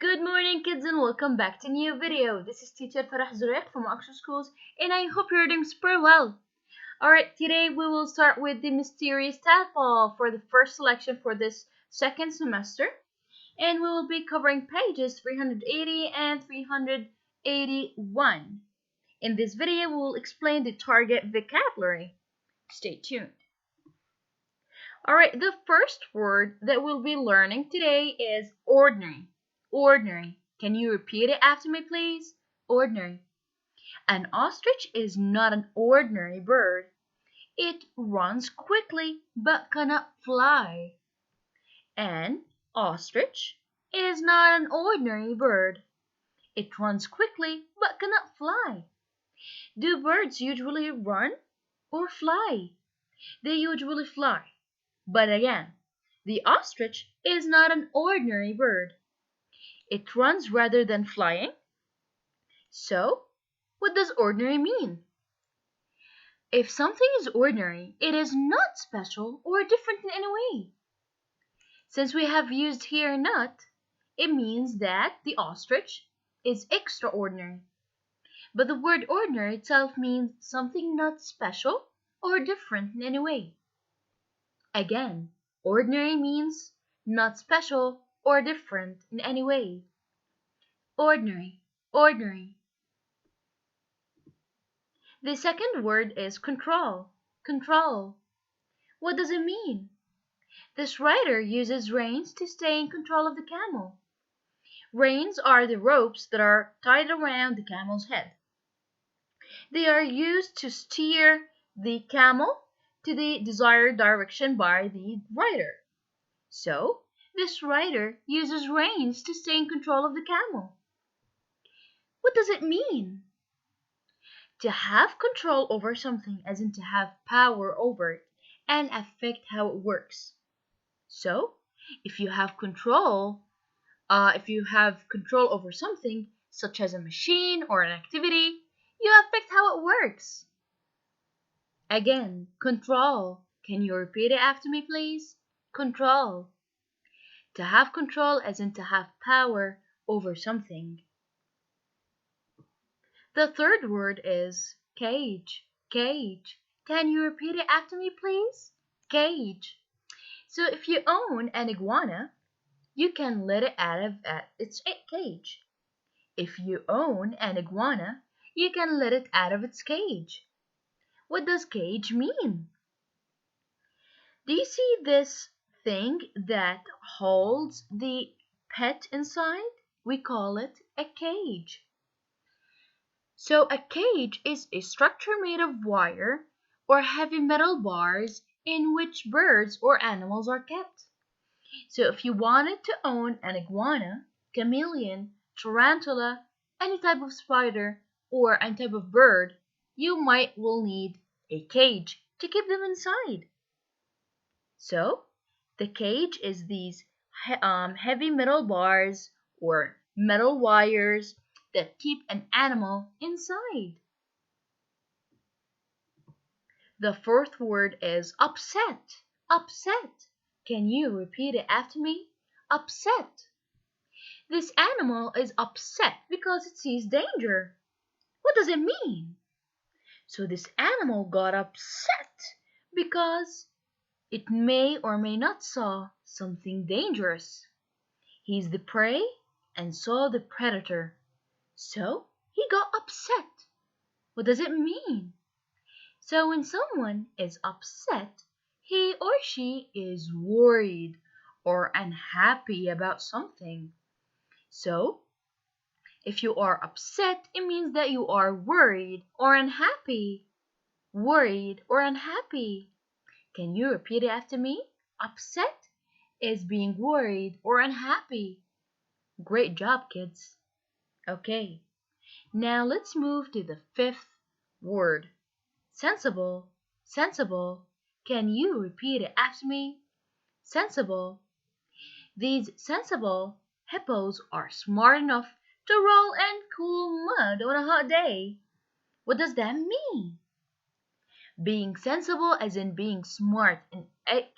Good morning, kids, and welcome back to a new video. This is teacher Farah Zurek from Oxford Schools, and I hope you're doing super well. Alright, today we will start with the Mysterious Tadpole for the first selection for this second semester, and we will be covering pages 380 and 381. In this video, we will explain the target vocabulary. Stay tuned. Alright, the first word that we'll be learning today is ordinary. Ordinary. Can you repeat it after me, please? Ordinary. An ostrich is not an ordinary bird. It runs quickly but cannot fly. An ostrich is not an ordinary bird. It runs quickly but cannot fly. Do birds usually run or fly? They usually fly. But again, the ostrich is not an ordinary bird. It runs rather than flying. So, what does ordinary mean? If something is ordinary, it is not special or different in any way. Since we have used here not, it means that the ostrich is extraordinary. But the word ordinary itself means something not special or different in any way. Again, ordinary means not special or different in any way. Ordinary, ordinary. The second word is control. Control. What does it mean? This rider uses reins to stay in control of the camel. Reins are the ropes that are tied around the camel's head. They are used to steer the camel to the desired direction by the rider. So, this rider uses reins to stay in control of the camel. What does it mean? To have control over something, as in to have power over it and affect how it works. So, if you have control over something, such as a machine or an activity, you affect how it works. Again, control. Can you repeat it after me, please? Control. To have control, as in to have power over something. The third word is cage. Cage. Can you repeat it after me, please? Cage. So if you own an iguana, you can let it out of its cage. If you own an iguana, you can let it out of its cage. What does cage mean? Do you see this thing that holds the pet inside? We call it a cage. So a cage is a structure made of wire or heavy metal bars in which birds or animals are kept. So if you wanted to own an iguana, chameleon, tarantula, any type of spider, or any type of bird, you will need a cage to keep them inside. So the cage is these heavy metal bars or metal wires that keep an animal inside. The fourth word is upset. Upset. Can you repeat it after me? Upset. This animal is upset because it sees danger. What does it mean? So this animal got upset because it may or may not saw something dangerous. He's the prey and saw the predator. So he got upset. What does it mean? So when someone is upset, he or she is worried or unhappy about something. So if you are upset, it means that you are worried or unhappy. Worried or unhappy. Can you repeat it after me? Upset is being worried or unhappy. Great job, kids. Okay, now let's move to the fifth word. Sensible. Sensible. Can you repeat it after me? Sensible. These sensible hippos are smart enough to roll in cool mud on a hot day. What does that mean? Being sensible as in being smart and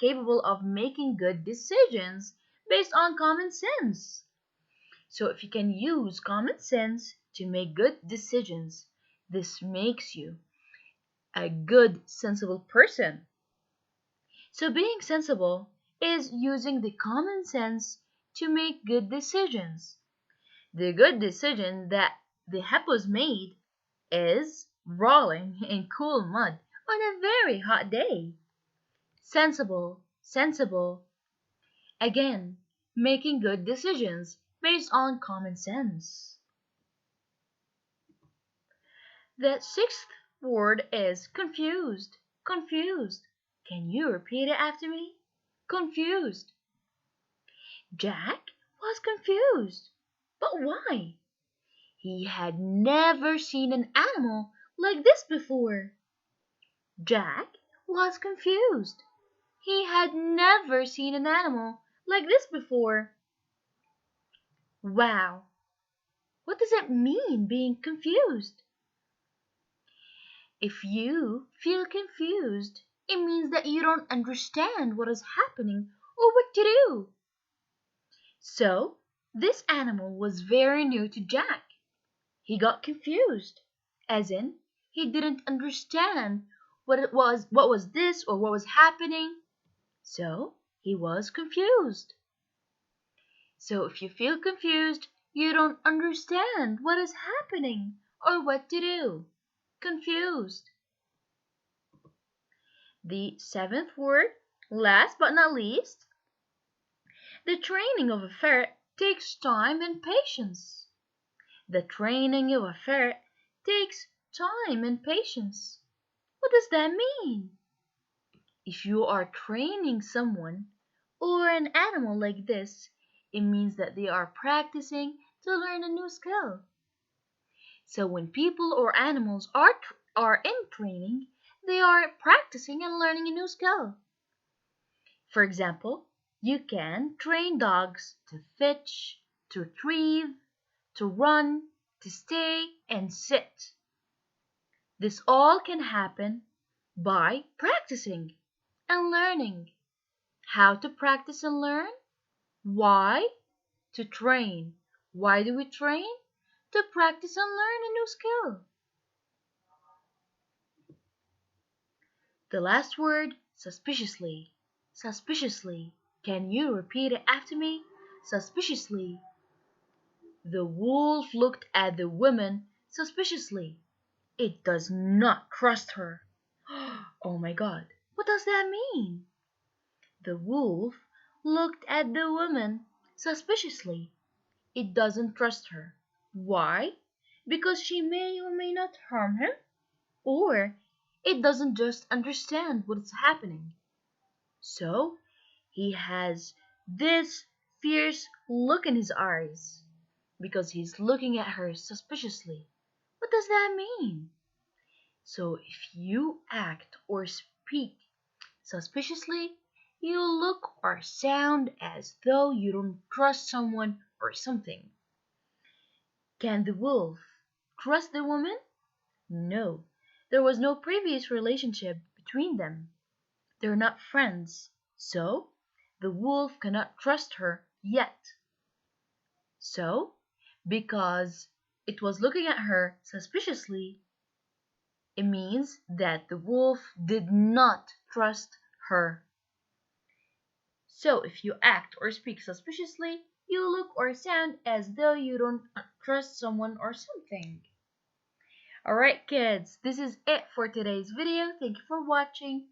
capable of making good decisions based on common sense. So if you can use common sense to make good decisions, this makes you a good, sensible person. So being sensible is using the common sense to make good decisions. The good decision that the hippos made is rolling in cool mud on a very hot day. Sensible, sensible. Again, making good decisions based on common sense. The sixth word is confused. Confused. Can you repeat it after me? Confused. Jack was confused. But why? He had never seen an animal like this before. Jack was confused. He had never seen an animal like this before. Wow, what does it mean being confused? If you feel confused, it means that you don't understand what is happening or what to do. So, this animal was very new to Jack. He got confused, as in, he didn't understand what was this or what was happening. So, he was confused. So, if you feel confused, you don't understand what is happening or what to do. Confused. The seventh word, last but not least, the training of a ferret takes time and patience. The training of a ferret takes time and patience. What does that mean? If you are training someone or an animal like this, it means that they are practicing to learn a new skill. So when people or animals are in training, they are practicing and learning a new skill. For example, you can train dogs to fetch, to retrieve, to run, to stay, and sit. This all can happen by practicing and learning. How to practice and learn? Why? To train. Why do we train? To practice and learn a new skill. The last word, suspiciously. Suspiciously. Can you repeat it after me? Suspiciously. The wolf looked at the woman suspiciously. It does not trust her. Oh my God, what does that mean? The wolf looked at the woman suspiciously. It doesn't trust her. Why? Because she may or may not harm him, or it doesn't just understand what's happening. So he has this fierce look in his eyes because he's looking at her suspiciously. What does that mean? So if you act or speak suspiciously, you look or sound as though you don't trust someone or something. Can the wolf trust the woman? No. There was no previous relationship between them. They're not friends. So, the wolf cannot trust her yet. So, because it was looking at her suspiciously, it means that the wolf did not trust her. So if you act or speak suspiciously, you look or sound as though you don't trust someone or something. Alright kids, this is it for today's video. Thank you for watching.